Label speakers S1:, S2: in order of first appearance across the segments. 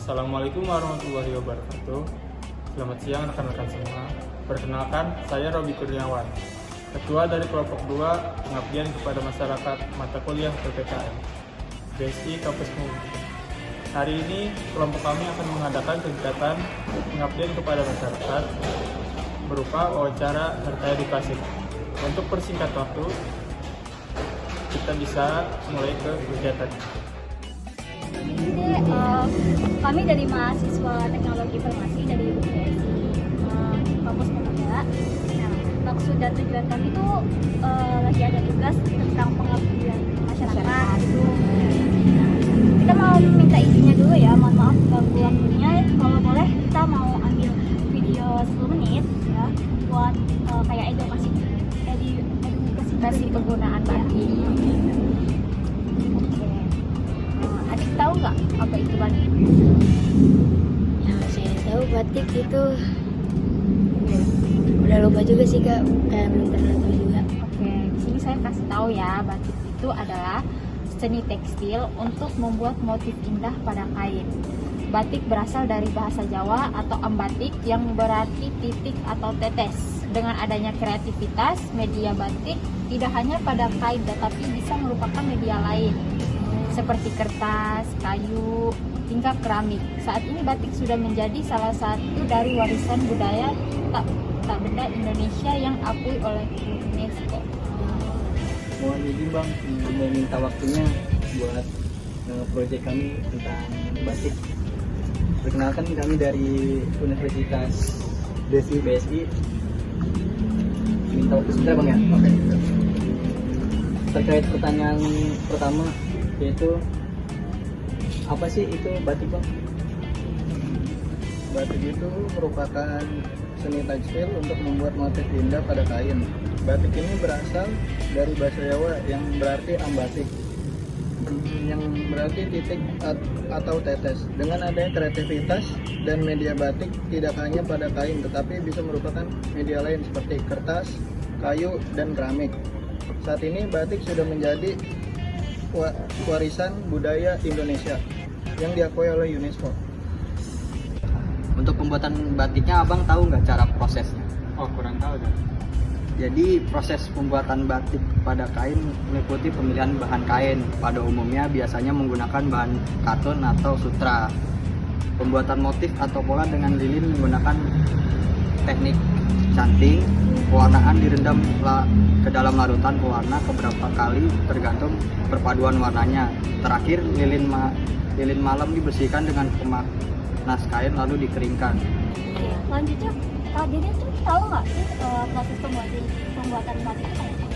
S1: Assalamualaikum warahmatullahi wabarakatuh. Selamat siang rekan-rekan semua. Perkenalkan, saya Robi Kurniawan, Ketua dari Kelompok 2 Pengabdian kepada Masyarakat Mata Kuliah PPKM BSI Kampus MUI. Hari ini kelompok kami akan mengadakan kegiatan pengabdian kepada masyarakat berupa wawancara serta edukasi. Untuk persingkat waktu, kita bisa mulai ke kegiatan.
S2: Ini kami dari mahasiswa teknologi informasi dari BSI Kampus Muda. Nah, maksud dan tujuan kami itu lagi ada tugas tentang pengabdian masyarakat itu. Nah, kita mau minta izinnya dulu ya, mohon maaf ganggu waktunya. Kalau boleh kita mau ambil video 10 menit ya buat kayak edukasi penggunaan batik. Adik tahu nggak apa itu batik?
S3: Yang saya tahu batik itu udah lupa juga sih Kak, kayak belum pernah tahu juga.
S2: Oke, di sini saya kasih tahu ya, batik itu adalah seni tekstil untuk membuat motif indah pada kain. Batik berasal dari bahasa Jawa atau ambatik yang berarti titik atau tetes. Dengan adanya kreativitas, media batik tidak hanya pada kain tetapi bisa merupakan media lain seperti kertas, kayu, hingga keramik. Saat ini batik sudah menjadi salah satu dari warisan budaya tak benda Indonesia yang akui oleh UNESCO.
S4: Mohon izin Bang, mau minta waktunya buat proyek kami tentang batik. Perkenalkan kami dari Universitas BSI. Minta waktu sebentar Bang ya? Oke. Terkait pertanyaan pertama, yaitu apa sih itu batik Bang? Batik itu merupakan seni tekstil untuk membuat motif indah pada kain. Batik ini berasal dari bahasa Jawa yang berarti ambatik, yang berarti titik atau tetes. Dengan adanya kreativitas dan media batik tidak hanya pada kain tetapi bisa merupakan media lain seperti kertas, kayu, dan keramik. Saat ini batik sudah menjadi warisan budaya Indonesia yang diakui oleh UNESCO.
S5: Untuk pembuatan batiknya Abang tahu nggak cara prosesnya?
S1: Oh, kurang tahu deh.
S5: Jadi proses pembuatan batik pada kain meliputi pemilihan bahan kain. Pada umumnya biasanya menggunakan bahan katun atau sutra. Pembuatan motif atau pola dengan lilin menggunakan teknik canting. Pewarnaan direndam ke dalam larutan pewarna beberapa kali tergantung perpaduan warnanya. Terakhir lilin malam dibersihkan dengan pemanas kain lalu dikeringkan.
S2: Selanjutnya, Kak Dede tuh tahu nggak sih proses pembuatan batik itu kayak apa?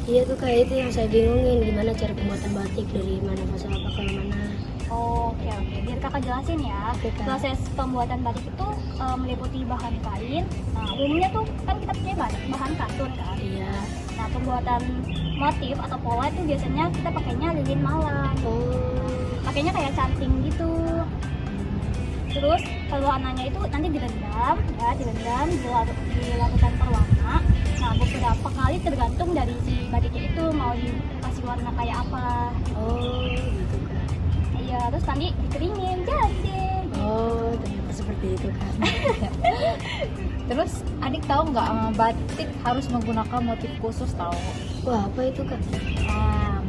S3: Iya tuh kayak itu yang saya bingungin, gimana cara pembuatan batik dari mana fase apa ke mana.
S2: Oke, biar kakak jelasin ya.
S3: Oke, Kak.
S2: Proses pembuatan batik itu meliputi bahan kain. Nah, umumnya tuh kan kita pakai bahan katun kan.
S3: Iya.
S2: Nah, pembuatan motif atau pola itu biasanya kita pakainya lilin malam. Pakainya kayak canting gitu. Terus pewarnanya itu nanti direndam dilakukan perwarna. Nah, beberapa kali tergantung dari si batiknya itu mau dikasih warna kayak apa.
S3: Oh gitu Kak.
S2: Iya, terus nanti dikeringin jadi deh.
S3: Oh
S2: Terus adik tahu nggak batik harus menggunakan motif khusus tahu?
S3: Wah, apa itu Kak?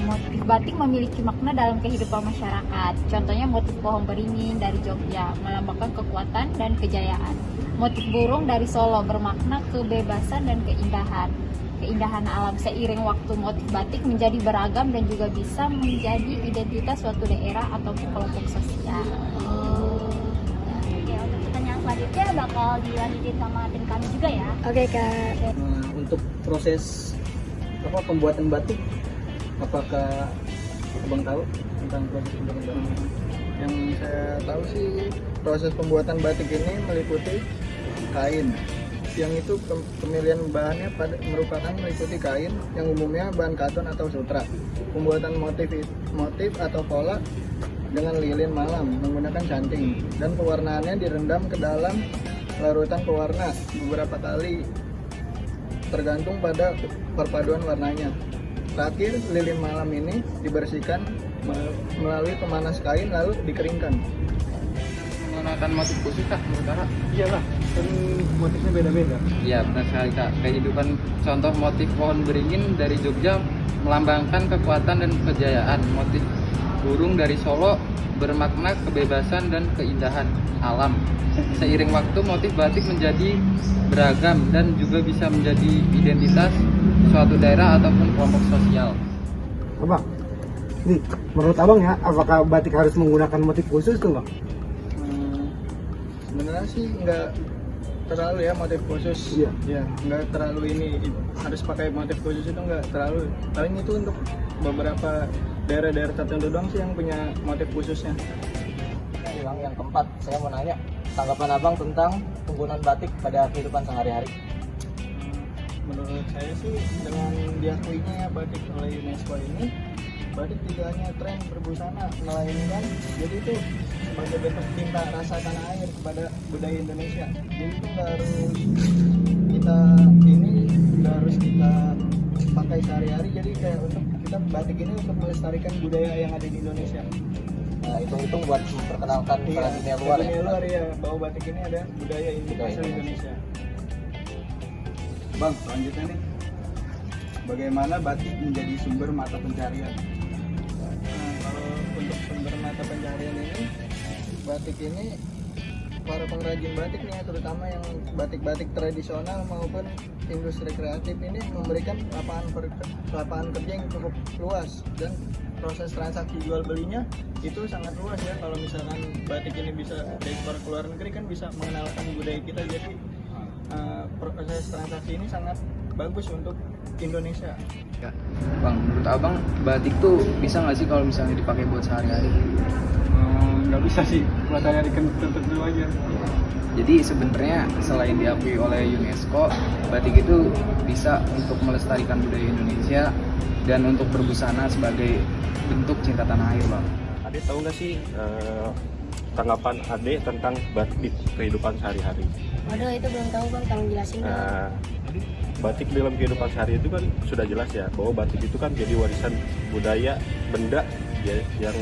S2: Motif batik memiliki makna dalam kehidupan masyarakat. Contohnya motif pohon beringin dari Jogja melambangkan kekuatan dan kejayaan. Motif burung dari Solo bermakna kebebasan dan keindahan alam. Seiring waktu motif batik menjadi beragam dan juga bisa menjadi identitas suatu daerah atau kelompok sosial.
S6: Oke, untuk pertanyaan selanjutnya bakal dilanjutin sama tim kami juga ya.
S3: Oke Kak.
S4: Untuk proses pembuatan batik, apakah Abang tahu tentang proses pembuatan batik? Yang saya tahu sih proses pembuatan batik ini meliputi kain, yang itu pemilihan bahannya merupakan meliputi kain yang umumnya bahan katun atau sutra. Pembuatan motif atau pola dengan lilin malam menggunakan canting, dan pewarnaannya direndam ke dalam larutan pewarna beberapa kali tergantung pada perpaduan warnanya. Terakhir, lilin malam ini dibersihkan melalui pemanas kain lalu dikeringkan.
S1: Menggunakan motif khusus kah menurut Kakak? Iyalah, kan motifnya beda-beda.
S7: Iya benar sekali Kak. Kehidupan contoh motif pohon beringin dari Jogja melambangkan kekuatan dan kejayaan. Motif burung dari Solo bermakna kebebasan dan keindahan alam. Seiring waktu motif batik menjadi beragam dan juga bisa menjadi identitas suatu daerah ataupun kelompok sosial.
S8: Abang, nih menurut abang ya, apakah batik harus menggunakan motif khusus tuh bang?
S4: Sebenarnya sih nggak terlalu ya motif khusus.
S8: Iya.
S4: Ya, nggak terlalu ini harus pakai motif khusus, itu nggak terlalu. Paling itu untuk beberapa daerah-daerah tertentu doang sih yang punya motif khususnya.
S5: Yang keempat, saya mau nanya tanggapan abang tentang penggunaan batik pada kehidupan sehari-hari.
S4: Menurut saya sih dengan diakuinya batik oleh UNESCO ini, batik tidak hanya tren berbusana melainkan jadi itu sebagai bentuk cinta rasa tanah air kepada budaya Indonesia. Jadi itu nggak harus kita pakai sehari-hari. Jadi kayak untuk kita batik ini untuk melestarikan budaya yang ada di Indonesia.
S5: Nah, itu buat memperkenalkan ke dunia luar ya.
S4: Dunia luar ya, bahwa batik ini ada budaya asal Indonesia.
S9: Bang, selanjutnya nih, bagaimana batik menjadi sumber mata pencarian?
S4: Nah, kalau untuk sumber mata pencarian ini, batik ini para pengrajin batik nih, terutama yang batik-batik tradisional maupun industri kreatif ini memberikan lapangan kerja yang cukup luas, dan proses transaksi jual belinya itu sangat luas ya. Kalau misalkan batik ini bisa diekspor ke luar negeri kan bisa mengenalkan budaya kita, jadi proses transaksi ini sangat bagus untuk Indonesia.
S7: Ya. Bang, menurut abang batik tuh bisa nggak sih kalau misalnya dipakai buat sehari-hari?
S1: Nggak bisa sih, buat hari tertentu aja.
S7: Jadi sebenarnya selain diakui oleh UNESCO, batik itu bisa untuk melestarikan budaya Indonesia dan untuk berbusana sebagai bentuk cinta tanah air, Bang.
S10: Adek tahu nggak sih tanggapan Adek tentang batik di kehidupan sehari-hari?
S3: Waduh, itu belum tahu bang, tolong jelasin dong.
S10: Batik dalam kehidupan sehari itu kan sudah jelas ya, bahwa batik itu kan jadi warisan budaya benda ya, yang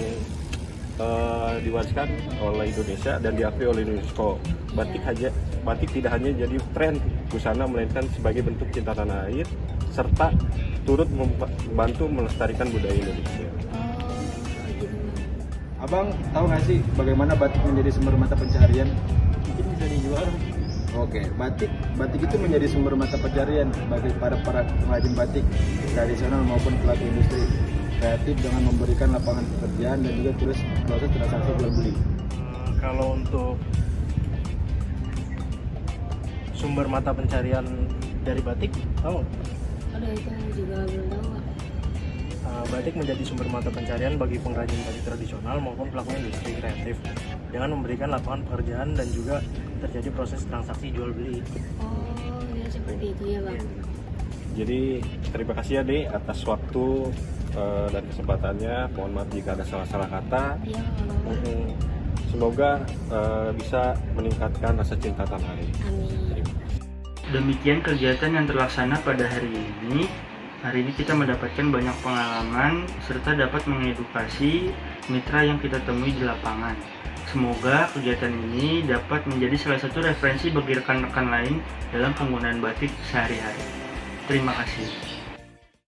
S10: diwariskan oleh Indonesia dan diakui oleh UNESCO. Batik tidak hanya jadi tren busana, melainkan sebagai bentuk cinta tanah air serta turut membantu melestarikan budaya Indonesia.
S8: Abang tahu nggak sih bagaimana batik menjadi sumber mata pencarian?
S1: Mungkin bisa dijual.
S8: Oke, batik itu menjadi sumber mata pencarian bagi para pengrajin batik tradisional maupun pelaku industri kreatif dengan memberikan lapangan pekerjaan dan juga terus proses transaksi jual beli.
S10: Kalau untuk sumber mata pencarian dari batik, tahu?
S3: Aduh, itu juga belum tahu Pak.
S10: Batik menjadi sumber mata pencarian bagi pengrajin batik tradisional maupun pelaku industri kreatif dengan memberikan lapangan pekerjaan dan juga terjadi proses transaksi jual beli.
S3: Oh ya, seperti itu ya bang.
S10: Jadi terima kasih ya Dek atas waktu dan kesempatannya. Mohon maaf jika ada salah-salah kata.
S3: Iya,
S10: Semoga bisa meningkatkan rasa cinta tanah air.
S3: amin.
S11: Demikian kegiatan yang terlaksana pada hari ini. Hari ini kita mendapatkan banyak pengalaman serta dapat mengedukasi mitra yang kita temui di lapangan. Semoga kegiatan ini dapat menjadi salah satu referensi bagi rekan-rekan lain dalam penggunaan batik sehari-hari. Terima kasih.